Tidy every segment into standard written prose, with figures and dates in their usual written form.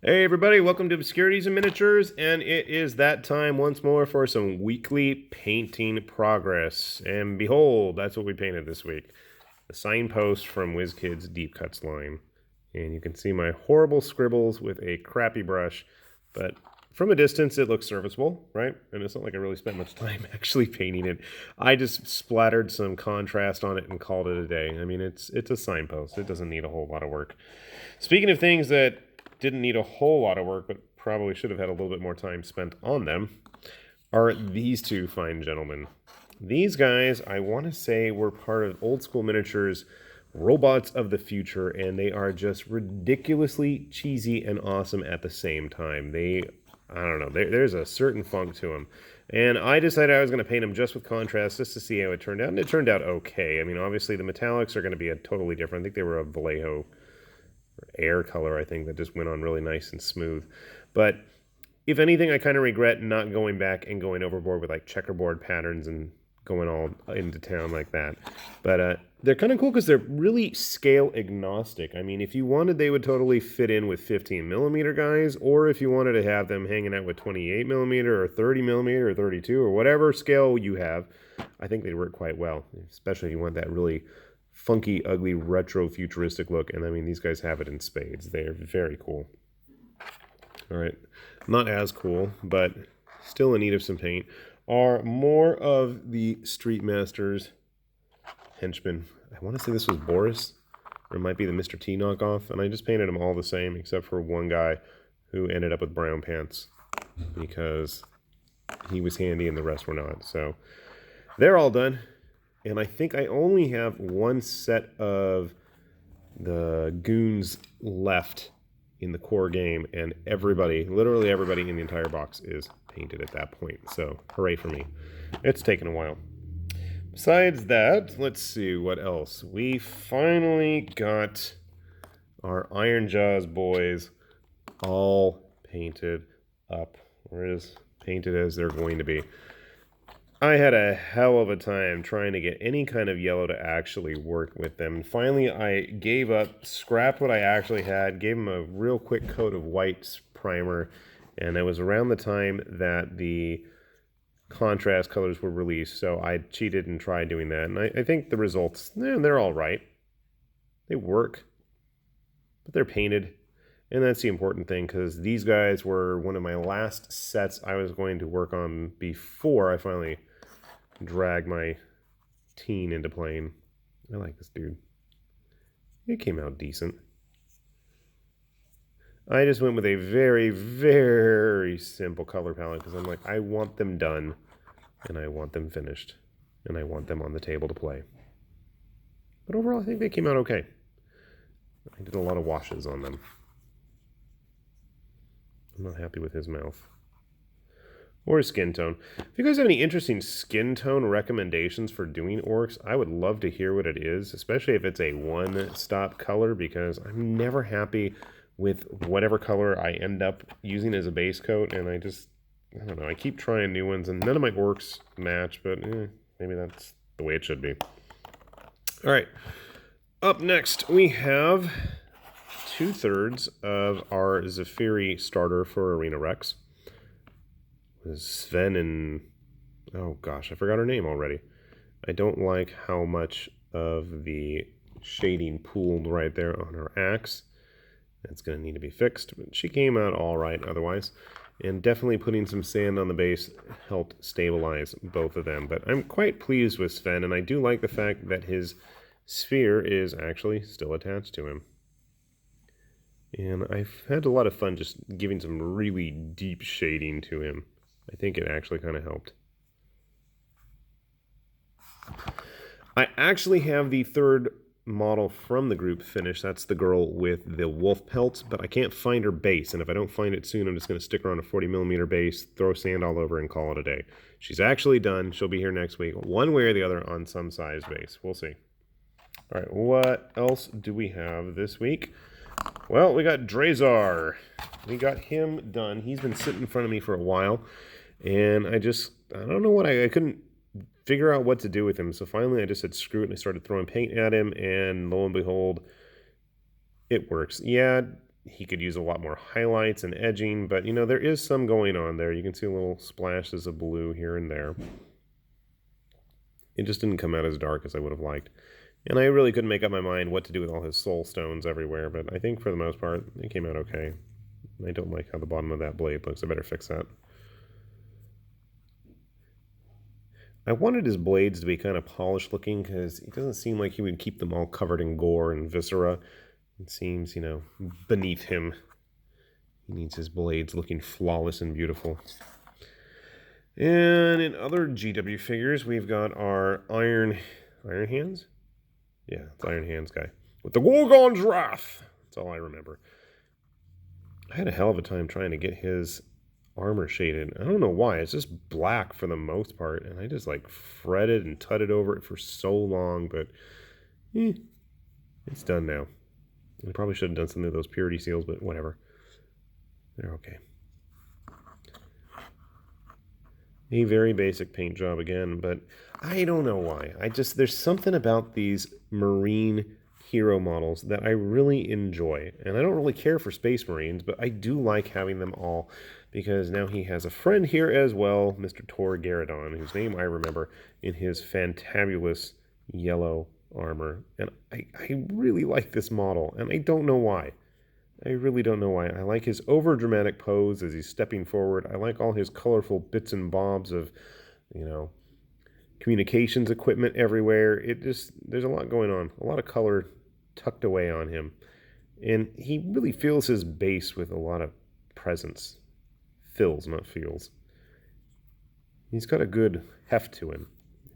Hey everybody, welcome to Obscurities and Miniatures, and it is that time once more for some weekly painting progress. And behold, that's what we painted this week. The signpost from WizKids Deep Cuts line. And you can see my horrible scribbles with a crappy brush, but from a distance it looks serviceable, right? And it's not like I really spent much time actually painting it. I just splattered some contrast on it and called it a day. I mean, it's a signpost. It doesn't need a whole lot of work. Speaking of things that didn't need a whole lot of work, but probably should have had a little bit more time spent on them, are these two fine gentlemen. These guys, I want to say, were part of Old School Miniatures Robots of the Future, and they are just ridiculously cheesy and awesome at the same time. I don't know, there's a certain funk to them. And I decided I was going to paint them just with contrast, just to see how it turned out, and it turned out okay. I mean, obviously the metallics are going to be a totally different. I think they were a Vallejo air color, I think, that just went on really nice and smooth. But if anything, I kind of regret not going back and going overboard with like checkerboard patterns and going all into town like that. But they're kind of cool because they're really scale agnostic. I mean, if you wanted, they would totally fit in with 15 millimeter guys, or if you wanted to have them hanging out with 28 millimeter or 30 millimeter or 32 or whatever scale you have, I think they'd work quite well, especially if you want that really funky, ugly, retro futuristic look. And I mean, these guys have it in spades. They're very cool. All right, not as cool, but still in need of some paint, are more of the Street Masters henchmen. I want to say this was Boris, or it might be the Mr. T knockoff, and I just painted them all the same except for one guy who ended up with brown pants because he was handy and the rest were not. So they're all done. And I think I only have one set of the Goons left in the core game, and everybody, literally everybody in the entire box is painted at that point. So hooray for me. It's taken a while. Besides that, let's see what else. We finally got our Iron Jaws boys all painted up, or as painted as they're going to be. I had a hell of a time trying to get any kind of yellow to actually work with them. Finally, I gave up, scrapped what I actually had, gave them a real quick coat of white primer, and it was around the time that the contrast colors were released, so I cheated and tried doing that, and I think the results, they're all right. They work, but they're painted, and that's the important thing, because these guys were one of my last sets I was going to work on before I finally drag my teen into playing. I like this dude. It came out decent. I just went with a very, very simple color palette because I'm like, I want them done, and I want them finished, and I want them on the table to play. But overall, I think they came out okay. I did a lot of washes on them. I'm not happy with his mouth. Or skin tone. If you guys have any interesting skin tone recommendations for doing orcs, I would love to hear what it is, especially if it's a one-stop color, because I'm never happy with whatever color I end up using as a base coat, and I don't know, I keep trying new ones, and none of my orcs match, but maybe that's the way it should be. All right, up next, we have 2/3 of our Zephyri starter for Arena Rex. Sven and, oh gosh, I forgot her name already. I don't like how much of the shading pooled right there on her axe. That's going to need to be fixed, but she came out all right otherwise. And definitely putting some sand on the base helped stabilize both of them. But I'm quite pleased with Sven, and I do like the fact that his sphere is actually still attached to him. And I've had a lot of fun just giving some really deep shading to him. I think it actually kind of helped. I actually have the third model from the group finished. That's the girl with the wolf pelts, but I can't find her base. And if I don't find it soon, I'm just going to stick her on a 40 millimeter base, throw sand all over, and call it a day. She's actually done. She'll be here next week, one way or the other on some size base. We'll see. All right, what else do we have this week? Well, we got Drazar. We got him done. He's been sitting in front of me for a while, and I don't know what I couldn't figure out what to do with him. So finally I just said screw it, and I started throwing paint at him, and lo and behold, it works. Yeah, he could use a lot more highlights and edging, but, you know, there is some going on there. You can see little splashes of blue here and there. It just didn't come out as dark as I would have liked. And I really couldn't make up my mind what to do with all his soul stones everywhere, but I think for the most part, it came out okay. I don't like how the bottom of that blade looks. I better fix that. I wanted his blades to be kind of polished looking because it doesn't seem like he would keep them all covered in gore and viscera. It seems, you know, beneath him. He needs his blades looking flawless and beautiful. And in other GW figures, we've got our Iron Hands? Yeah, it's Iron Hands guy. With the Gorgon's Wrath! That's all I remember. I had a hell of a time trying to get his armor shaded. I don't know why. It's just black for the most part. And I just like fretted and tutted over it for so long. But it's done now. I probably should have done something with those purity seals, but whatever. They're okay. A very basic paint job again, but I don't know why. There's something about these marine hero models that I really enjoy. And I don't really care for Space Marines, but I do like having them all because now he has a friend here as well, Mr. Tor Garradon, whose name I remember in his fantabulous yellow armor. And I really like this model, and I don't know why. I really don't know why. I like his over-dramatic pose as he's stepping forward. I like all his colorful bits and bobs of, you know, communications equipment everywhere. There's a lot going on. A lot of color tucked away on him. And he really fills his base with a lot of presence. Fills, not feels. He's got a good heft to him.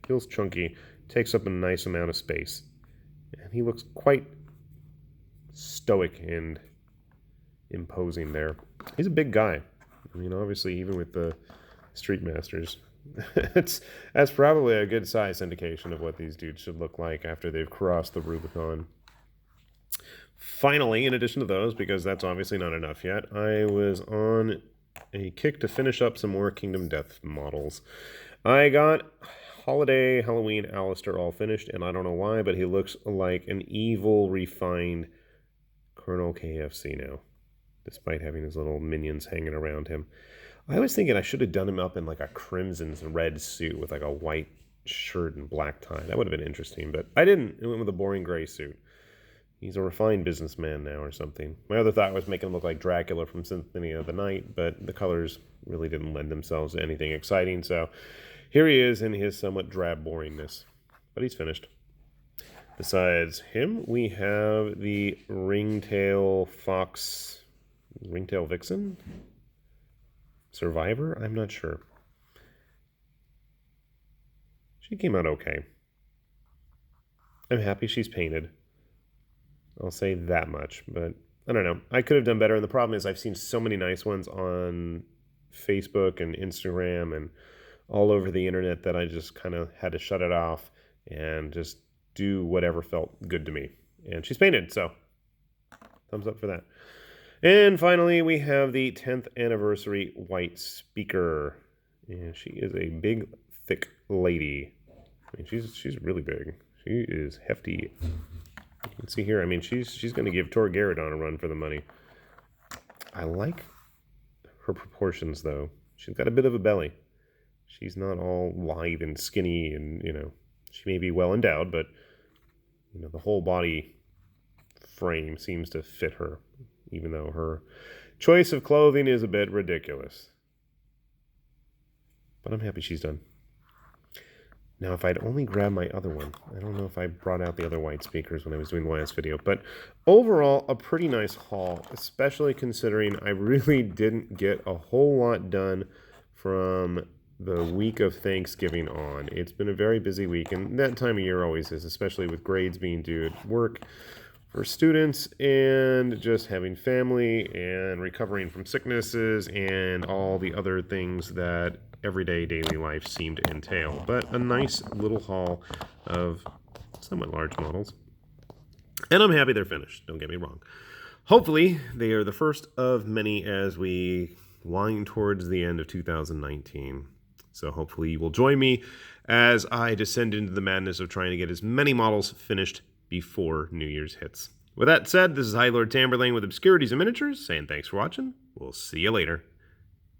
Feels chunky, takes up a nice amount of space. And he looks quite stoic and imposing there. He's a big guy. I mean, obviously, even with the Street Masters, that's probably a good size indication of what these dudes should look like after they've crossed the Rubicon. Finally, in addition to those, because that's obviously not enough yet, I was on a kick to finish up some more Kingdom Death models. I got Holiday, Halloween, Alistair all finished, and I don't know why, but he looks like an evil, refined Colonel KFC now, despite having his little minions hanging around him. I was thinking I should have done him up in like a crimson red suit with like a white shirt and black tie. That would have been interesting, but I didn't. It went with a boring gray suit. He's a refined businessman now or something. My other thought was making him look like Dracula from Symphony of the Night, but the colors really didn't lend themselves to anything exciting, so here he is in his somewhat drab boringness. But he's finished. Besides him, we have the Ringtail Vixen? Survivor? I'm not sure. She came out okay. I'm happy she's painted. I'll say that much, but I don't know. I could have done better, and the problem is I've seen so many nice ones on Facebook and Instagram and all over the internet that I just kind of had to shut it off and just do whatever felt good to me. And she's painted, so thumbs up for that. And finally, we have the 10th anniversary white speaker. And she is a big, thick lady. I mean, she's really big. She is hefty. You can see here, I mean, she's going to give Tor Garradon a run for the money. I like her proportions, though. She's got a bit of a belly. She's not all lithe and skinny and, you know, she may be well endowed, but, you know, the whole body frame seems to fit her, even though her choice of clothing is a bit ridiculous. But I'm happy she's done. Now, if I'd only grabbed my other one, I don't know if I brought out the other white speakers when I was doing the last video, but overall, a pretty nice haul, especially considering I really didn't get a whole lot done from the week of Thanksgiving on. It's been a very busy week, and that time of year always is, especially with grades being due at work for students and just having family and recovering from sicknesses and all the other things that everyday daily life seemed to entail. But a nice little haul of somewhat large models. And I'm happy they're finished, don't get me wrong. Hopefully, they are the first of many as we wind towards the end of 2019. So hopefully you will join me as I descend into the madness of trying to get as many models finished before New Year's hits. With that said, this is High Lord Tamberlane with Obscurities and Miniatures, saying thanks for watching. We'll see you later.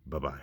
Bye-bye.